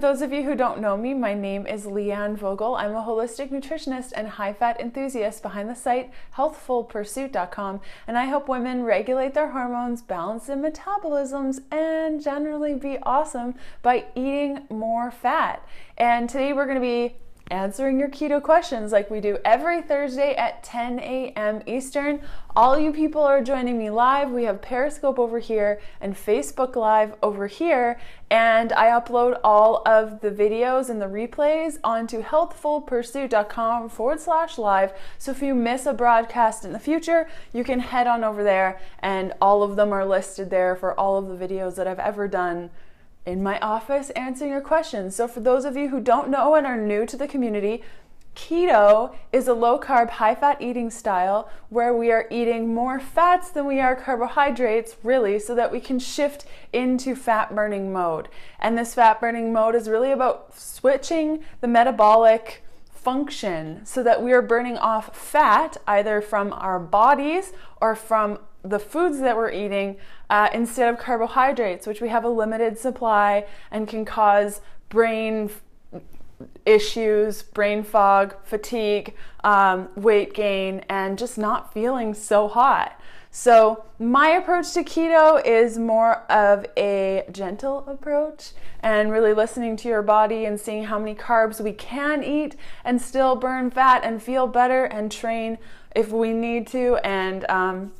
those of you who don't know me, my name is Leanne Vogel. I'm a holistic nutritionist and high-fat enthusiast behind the site healthfulpursuit.com, and I help women regulate their hormones, balance their metabolisms, and generally be awesome by eating more fat. And today we're going to be answering your keto questions like we do every Thursday at 10 a.m. Eastern. All you people are joining me live. We have Periscope over here and Facebook Live over here, and I upload all of the videos and the replays onto healthfulpursuit.com/live. So if you miss a broadcast in the future, you can head on over there, and all of them are listed there for all of the videos that I've ever done in my office answering your questions. So for those of you who don't know and are new to the community, keto is a low-carb, high-fat eating style where we are eating more fats than we are carbohydrates, really, so that we can shift into fat-burning mode. And this fat-burning mode is really about switching the metabolic function so that we are burning off fat either from our bodies or from the foods that we're eating instead of carbohydrates, which we have a limited supply and can cause brain issues, brain fog, fatigue, weight gain, and just not feeling so hot. So my approach to keto is more of a gentle approach and really listening to your body and seeing how many carbs we can eat and still burn fat and feel better and train if we need to, and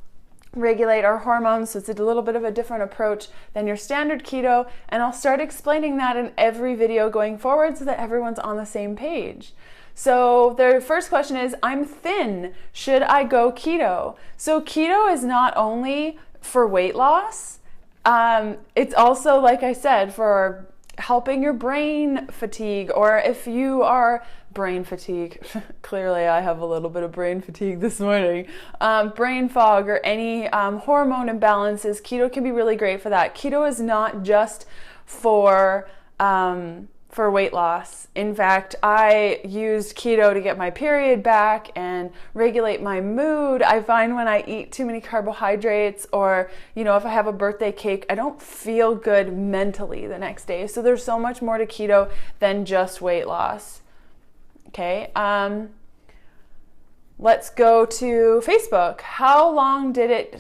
regulate our hormones. So it's a little bit of a different approach than your standard keto, and I'll start explaining that in every video going forward so that everyone's on the same page. So the first question is, I'm thin, should I go keto? So keto is not only for weight loss, it's also, like I said, for helping your brain fatigue, or if you are brain fatigue, clearly I have a little bit of brain fatigue this morning, brain fog, or any hormone imbalances, keto can be really great for that. Keto is not just for weight loss. In fact, I used keto to get my period back and regulate my mood. I find when I eat too many carbohydrates, or, if I have a birthday cake, I don't feel good mentally the next day. So there's so much more to keto than just weight loss. Okay, let's go to Facebook. How long did it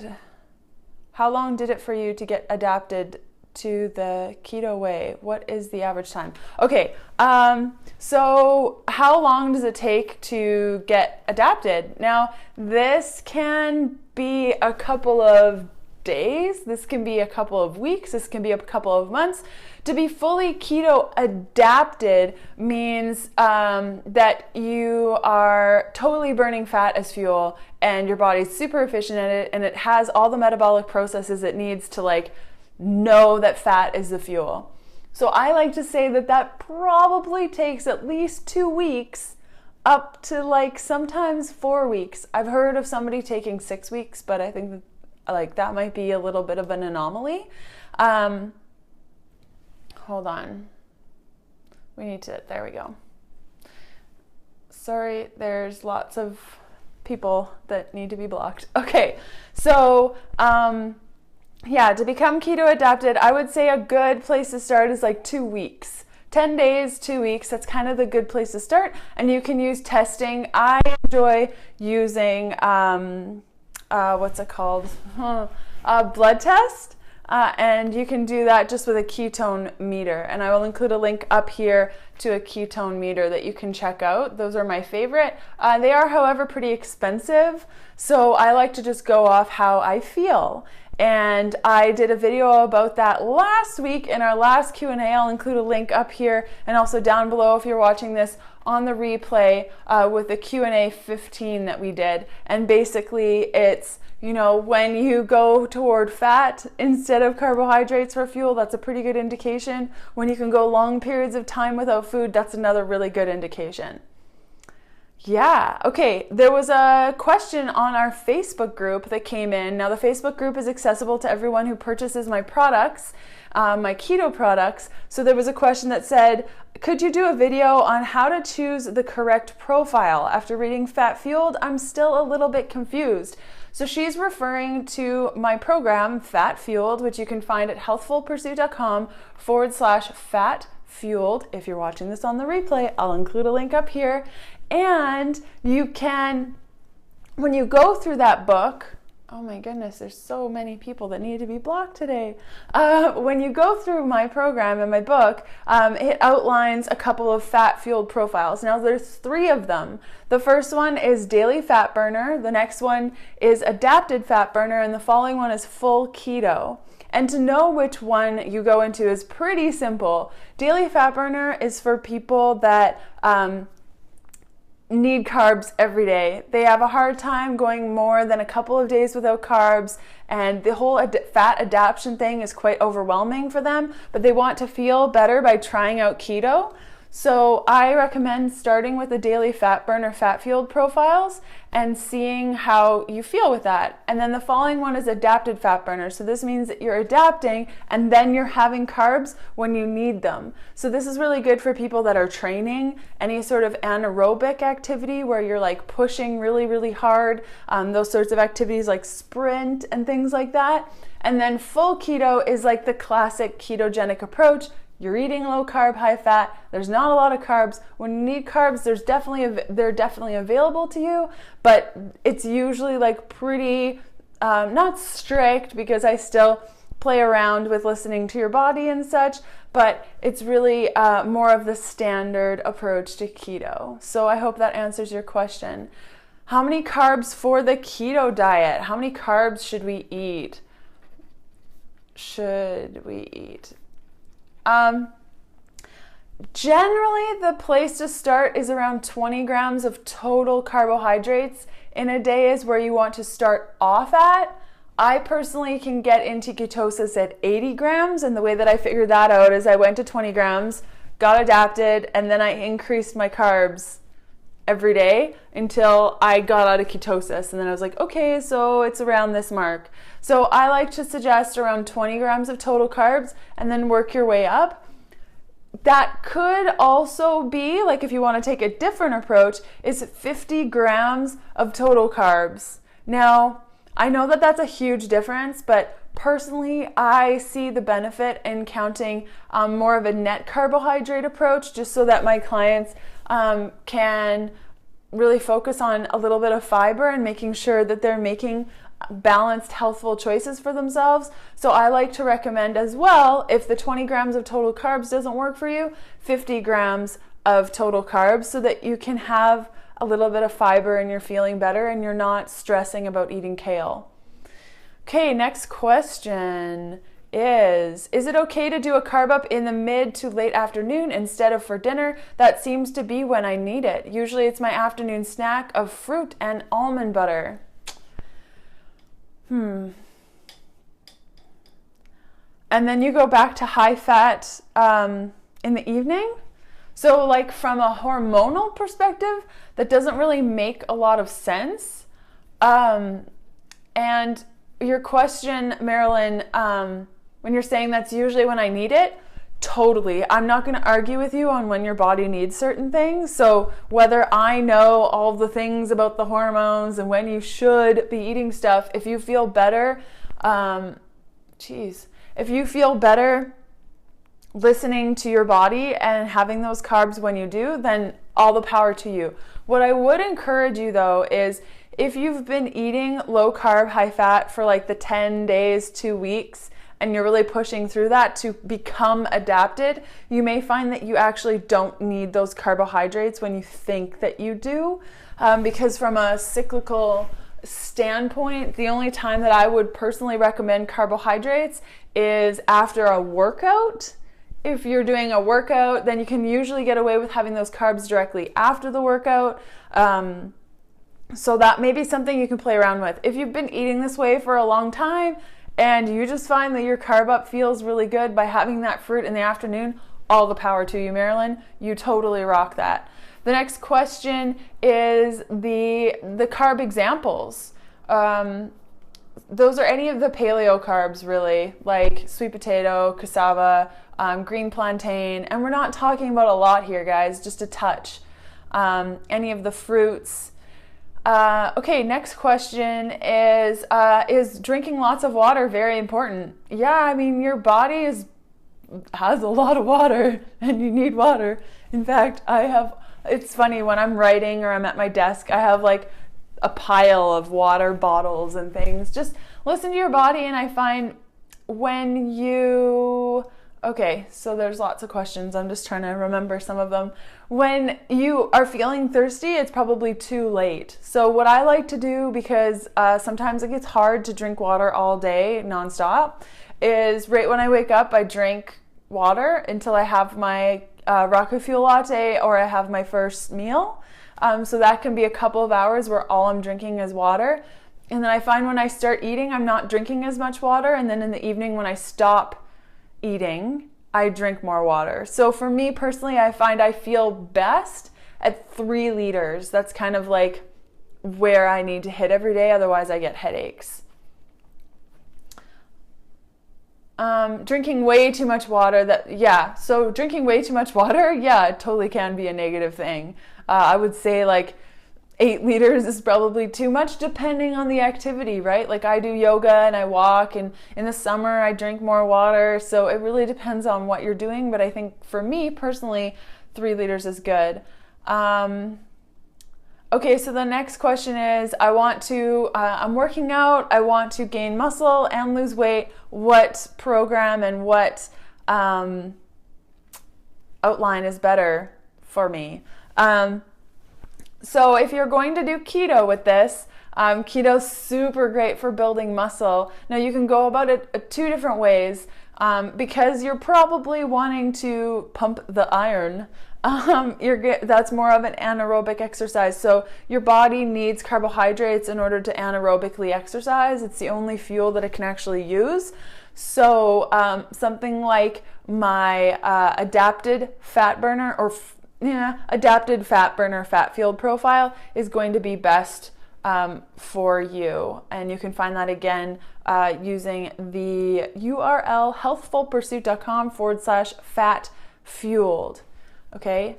for you to get adapted to the keto way? What is the average time? Okay, so how long does it take to get adapted? Now, this can be a couple of days, this can be a couple of weeks, this can be a couple of months. To be fully keto adapted means that you are totally burning fat as fuel and your body's super efficient at it, and it has all the metabolic processes it needs to know that fat is the fuel. So I like to say that probably takes at least 2 weeks up to sometimes 4 weeks. I've heard of somebody taking 6 weeks, but I think that might be a little bit of an anomaly. Hold on. There we go. Sorry, there's lots of people that need to be blocked. Okay, so to become keto adapted, I would say a good place to start is 2 weeks. 10 days, 2 weeks, that's kind of the good place to start. And you can use testing. I enjoy using, what's it called? A blood test. And you can do that just with a ketone meter. And I will include a link up here to a ketone meter that you can check out. Those are my favorite. They are, however, pretty expensive. So I like to just go off how I feel. And I did a video about that last week in our last Q&A. I'll include a link up here and also down below if you're watching this on the replay with the Q&A 15 that we did. And basically it's, when you go toward fat instead of carbohydrates for fuel, that's a pretty good indication. When you can go long periods of time without food, that's another really good indication. Yeah, okay, there was a question on our Facebook group that came in. Now, the Facebook group is accessible to everyone who purchases my products, my keto products. So there was a question that said, could you do a video on how to choose the correct profile? After reading Fat Fueled, I'm still a little bit confused. So she's referring to my program, Fat Fueled, which you can find at healthfulpursuit.com/Fat fueled. If you're watching this on the replay, I'll include a link up here. And you can, when you go through that book, oh my goodness, there's so many people that need to be blocked today. When you go through my program and my book, it outlines a couple of fat-fueled profiles. Now, there's 3 of them. The first one is daily fat burner. The next one is adapted fat burner. And the following one is full keto. And to know which one you go into is pretty simple. Daily fat burner is for people that need carbs every day. They have a hard time going more than a couple of days without carbs, and the whole fat adaptation thing is quite overwhelming for them, but they want to feel better by trying out keto. So I recommend starting with the daily fat burner fat fueled profiles and seeing how you feel with that. And then the following one is adapted fat burner. So this means that you're adapting and then you're having carbs when you need them. So this is really good for people that are training, any sort of anaerobic activity where you're like pushing really, really hard, those sorts of activities like sprint and things like that. And then full keto is like the classic ketogenic approach. You're eating low carb, high fat. There's not a lot of carbs. When you need carbs, they're definitely available to you, but it's usually like pretty, not strict, because I still play around with listening to your body and such, but it's really more of the standard approach to keto. So I hope that answers your question. How many carbs for the keto diet? How many carbs should we eat? Generally, the place to start is around 20 grams of total carbohydrates in a day is where you want to start off at. I personally can get into ketosis at 80 grams, and the way that I figured that out is I went to 20 grams, got adapted, and then I increased my carbs every day until I got out of ketosis. And then I was like, okay, so it's around this mark. So I like to suggest around 20 grams of total carbs and then work your way up. That could also be, like if you want to take a different approach, is 50 grams of total carbs. Now, I know that that's a huge difference, but personally, I see the benefit in counting more of a net carbohydrate approach, just so that my clients can really focus on a little bit of fiber and making sure that they're making balanced, healthful choices for themselves. So I like to recommend as well, if the 20 grams of total carbs doesn't work for you, 50 grams of total carbs, so that you can have a little bit of fiber and you're feeling better and you're not stressing about eating kale. Okay, next question is it okay to do a carb up in the mid to late afternoon instead of for dinner? That seems to be when I need it. Usually it's my afternoon snack of fruit and almond butter. And then you go back to high fat in the evening. So like from a hormonal perspective, that doesn't really make a lot of sense. And your question, Marilyn, when you're saying that's usually when I need it, totally. I'm not going to argue with you on when your body needs certain things. So whether I know all the things about the hormones and when you should be eating stuff, if you feel better, if you feel better listening to your body and having those carbs when you do, then all the power to you. What I would encourage you though is, if you've been eating low carb, high fat for like the 10 days, 2 weeks, and you're really pushing through that to become adapted, you may find that you actually don't need those carbohydrates when you think that you do. Because from a cyclical standpoint, the only time that I would personally recommend carbohydrates is after a workout. If you're doing a workout, then you can usually get away with having those carbs directly after the workout. So that may be something you can play around with. If you've been eating this way for a long time and you just find that your carb up feels really good by having that fruit in the afternoon, all the power to you, Marilyn. You totally rock that. The next question is the carb examples. Those are any of the paleo carbs, really, like sweet potato, cassava, green plantain, and we're not talking about a lot here, guys, just a touch. Any of the fruits. Okay, next question is drinking lots of water very important? Yeah, I mean, your body is has a lot of water, and you need water. In fact, it's funny, when I'm writing or I'm at my desk, I have like a pile of water bottles and things. Just listen to your body, and I find okay, so there's lots of questions. I'm just trying to remember some of them. When you are feeling thirsty, it's probably too late. So what I like to do, because sometimes it gets hard to drink water all day nonstop, is right when I wake up, I drink water until I have my Rocket Fuel latte or I have my first meal. So that can be a couple of hours where all I'm drinking is water. And then I find when I start eating, I'm not drinking as much water. And then in the evening when I stop eating, I drink more water. So for me personally, I find I feel best at 3 liters. That's kind of like where I need to hit every day. Otherwise I get headaches. Drinking way too much water, so drinking way too much water, it totally can be a negative thing. I would say like 8 liters is probably too much depending on the activity, right? Like I do yoga and I walk, and in the summer I drink more water. So it really depends on what you're doing. But I think for me personally, 3 liters is good. Okay, so the next question is, I'm working out, I want to gain muscle and lose weight. What program and what outline is better for me? So if you're going to do keto with this, keto's super great for building muscle. Now you can go about it 2 different ways, because you're probably wanting to pump the iron. That's more of an anaerobic exercise. So your body needs carbohydrates in order to anaerobically exercise. It's the only fuel that it can actually use. So something like my adapted fat burner fat field profile is going to be best for you. And you can find that again using the URL healthfulpursuit.com/fat fueled. Okay,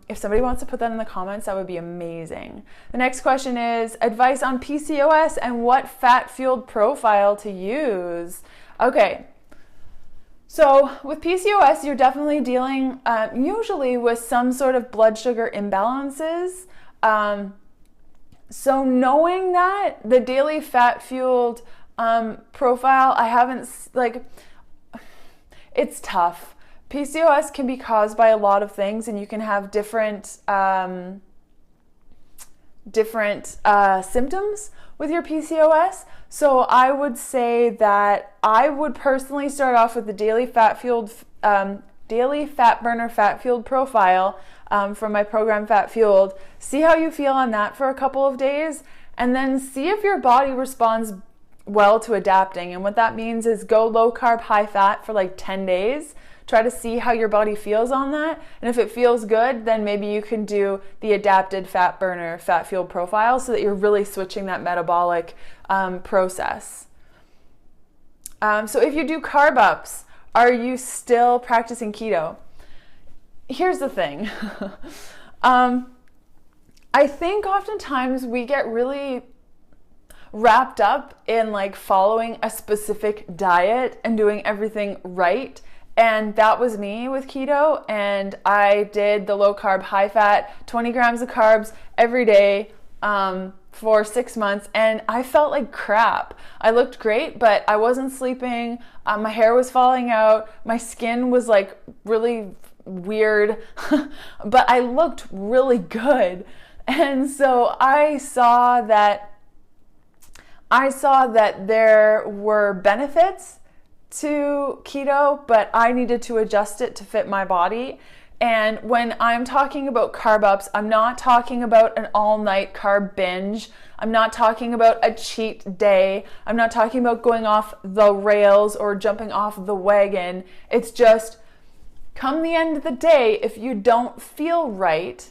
if somebody wants to put that in the comments, that would be amazing. The next question is advice on PCOS and what fat-fueled profile to use. Okay, so with PCOS, you're definitely dealing usually with some sort of blood sugar imbalances. So knowing that, the daily fat-fueled profile, it's tough. PCOS can be caused by a lot of things, and you can have different symptoms with your PCOS. So I would say that I would personally start off with the daily fat burner fat fueled profile from my program Fat Fueled. See how you feel on that for a couple of days, and then see if your body responds well to adapting. And what that means is go low carb, high fat for like 10 days. Try to see how your body feels on that. And if it feels good, then maybe you can do the adapted fat burner, fat fueled profile so that you're really switching that metabolic process. So if you do carb ups, are you still practicing keto? Here's the thing. I think oftentimes we get really wrapped up in like following a specific diet and doing everything right. And that was me with keto, and I did the low carb, high fat, 20 grams of carbs every day for 6 months, and I felt like crap. I looked great, but I wasn't sleeping, my hair was falling out, my skin was like really weird, but I looked really good. And so I saw that there were benefits to keto, but I needed to adjust it to fit my body. And when I'm talking about carb ups, I'm not talking about an all-night carb binge. I'm not talking about a cheat day. I'm not talking about going off the rails or jumping off the wagon. It's just, come the end of the day, if you don't feel right,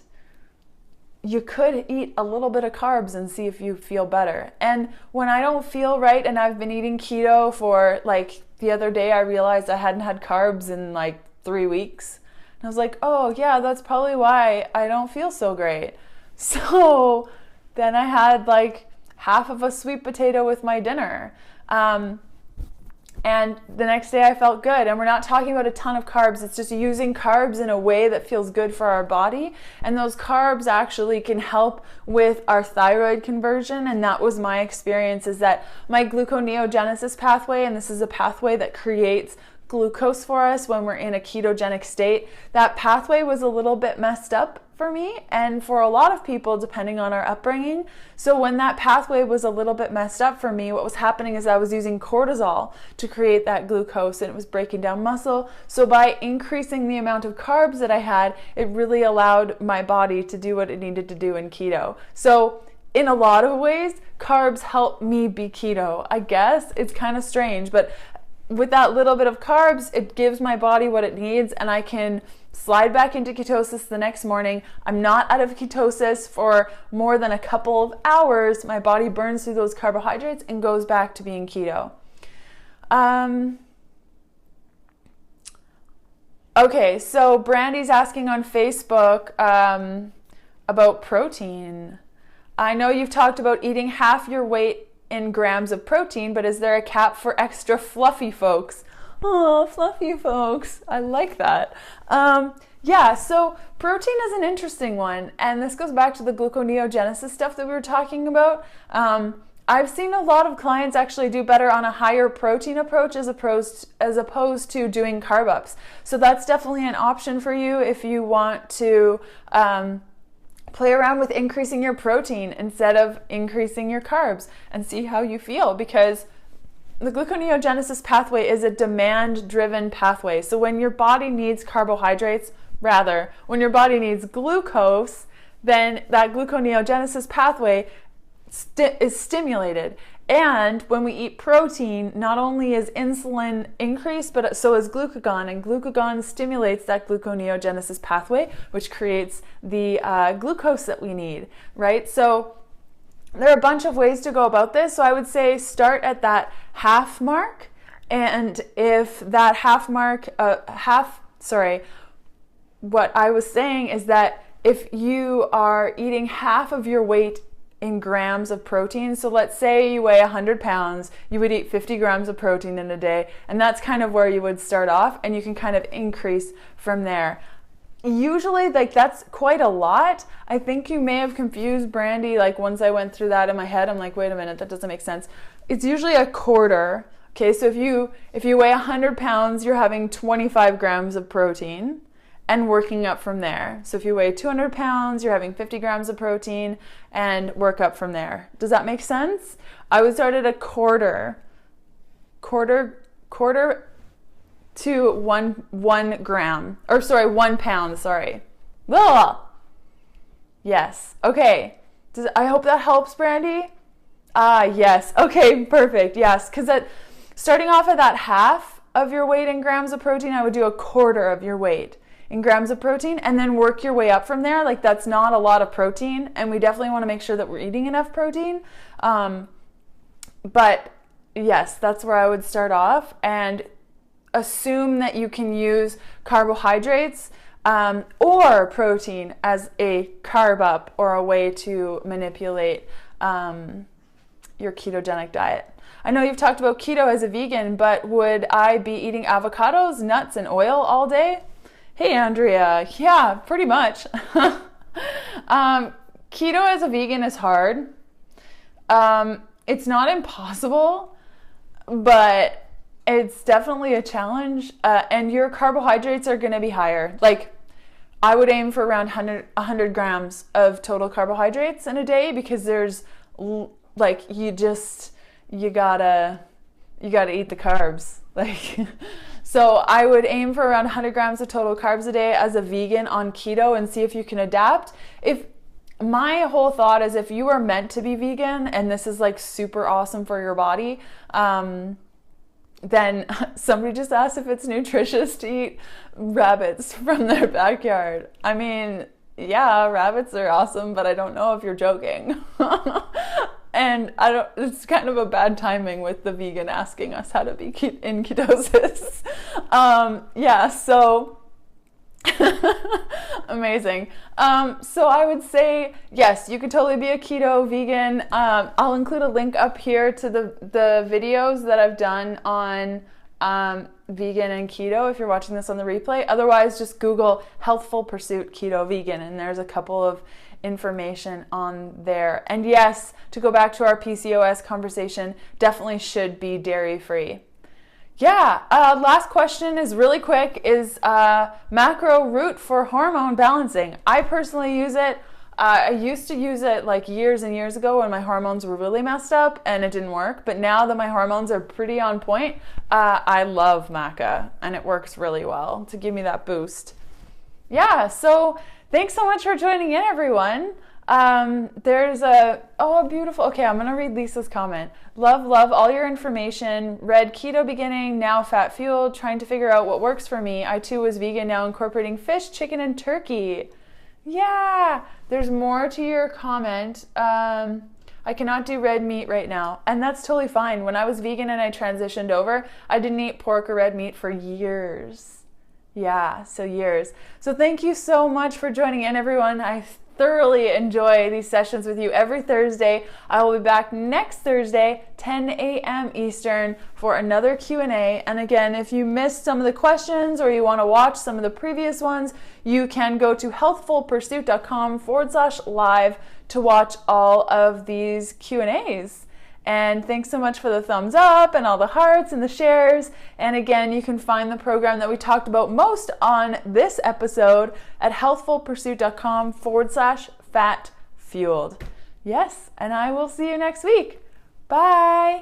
you could eat a little bit of carbs and see if you feel better. And when I don't feel right and I've been eating keto for like the other day, I realized I hadn't had carbs in like 3 weeks. And I was like, oh yeah, that's probably why I don't feel so great. So then I had like half of a sweet potato with my dinner. And the next day I felt good. And we're not talking about a ton of carbs. It's just using carbs in a way that feels good for our body. And those carbs actually can help with our thyroid conversion. And that was my experience, is that my gluconeogenesis pathway, and this is a pathway that creates glucose for us when we're in a ketogenic state, that pathway was a little bit messed up for me and for a lot of people depending on our upbringing. So when that pathway was a little bit messed up for me, what was happening is I was using cortisol to create that glucose, and it was breaking down muscle. So by increasing the amount of carbs that I had, it really allowed my body to do what it needed to do in keto. So in a lot of ways, carbs help me be keto. I guess it's kind of strange, but with that little bit of carbs, it gives my body what it needs, and I can slide back into ketosis the next morning. I'm not out of ketosis for more than a couple of hours. My body burns through those carbohydrates and goes back to being keto. Okay, so Brandy's asking on Facebook about protein. I know you've talked about eating half your weight in grams of protein, but is there a cap for extra fluffy folks? Oh, fluffy folks. I like that. Yeah, so protein is an interesting one, and this goes back to the gluconeogenesis stuff that we were talking about. I've seen a lot of clients actually do better on a higher protein approach as opposed to doing carb ups. So that's definitely an option for you if you want to play around with increasing your protein instead of increasing your carbs and see how you feel, because the gluconeogenesis pathway is a demand-driven pathway. So when your body needs carbohydrates, when your body needs glucose, then that gluconeogenesis pathway is stimulated. And when we eat protein, not only is insulin increased, but so is glucagon, and glucagon stimulates that gluconeogenesis pathway, which creates the glucose that we need, right? So there are a bunch of ways to go about this. So I would say start at that half mark. And if that what I was saying is that if you are eating half of your weight in grams of protein, so let's say you weigh 100 pounds, you would eat 50 grams of protein in a day. And that's kind of where you would start off, and you can kind of increase from there. Usually, that's quite a lot. I think you may have confused Brandy. Once I went through that in my head, I'm like, wait a minute, that doesn't make sense. It's usually a quarter. Okay, so if you weigh 100 pounds, you're having 25 grams of protein and working up from there. So if you weigh 200 pounds, you're having 50 grams of protein and work up from there. Does that make sense? I would start at a quarter to 1 pound, sorry. Ugh. Yes. Okay. I hope that helps, Brandy. Yes. Okay, perfect. Yes, because starting off at that half of your weight in grams of protein, I would do a quarter of your weight in grams of protein and then work your way up from there. That's not a lot of protein, and we definitely want to make sure that we're eating enough protein. But yes, that's where I would start off, and assume that you can use carbohydrates or protein as a carb up or a way to manipulate your ketogenic diet. I know you've talked about keto as a vegan, but would I be eating avocados, nuts, and oil all day? Hey, Andrea. Yeah, pretty much. Keto as a vegan is hard. It's not impossible, but it's definitely a challenge, and your carbohydrates are going to be higher. I would aim for around 100 grams of total carbohydrates in a day, because there's you gotta eat the carbs. So I would aim for around 100 grams of total carbs a day as a vegan on keto and see if you can adapt. My whole thought is, if you are meant to be vegan and this is super awesome for your body, then somebody just asked if it's nutritious to eat rabbits from their backyard. I mean, yeah, rabbits are awesome, but I don't know if you're joking. And it's kind of a bad timing with the vegan asking us how to be in ketosis. So Amazing. So I would say, yes, you could totally be a keto vegan. I'll include a link up here to the videos that I've done on vegan and keto if you're watching this on the replay. Otherwise, just Google Healthful Pursuit Keto Vegan, and there's a couple of information on there. And yes, to go back to our PCOS conversation, definitely should be dairy-free. Yeah, last question is really quick, is macro root for hormone balancing. I personally use it. I used to use it like years and years ago when my hormones were really messed up and it didn't work. But now that my hormones are pretty on point, I love maca, and it works really well to give me that boost. Yeah, so thanks so much for joining in, everyone. There's beautiful. Okay, I'm going to read Lisa's comment. Love all your information. Read Keto Beginning, now Fat Fueled, trying to figure out what works for me. I too was vegan, now incorporating fish, chicken, and turkey. Yeah, there's more to your comment. I cannot do red meat right now, and that's totally fine. When I was vegan and I transitioned over, I didn't eat pork or red meat for years. Yeah, so years. So thank you so much for joining in, everyone. I thoroughly enjoy these sessions with you every Thursday. I will be back next Thursday, 10 a.m. Eastern, for another Q&A. And again, if you missed some of the questions or you want to watch some of the previous ones, you can go to healthfulpursuit.com/live to watch all of these Q&As. And thanks so much for the thumbs up and all the hearts and the shares. And again, you can find the program that we talked about most on this episode at healthfulpursuit.com/fat fueled. Yes, and I will see you next week. Bye.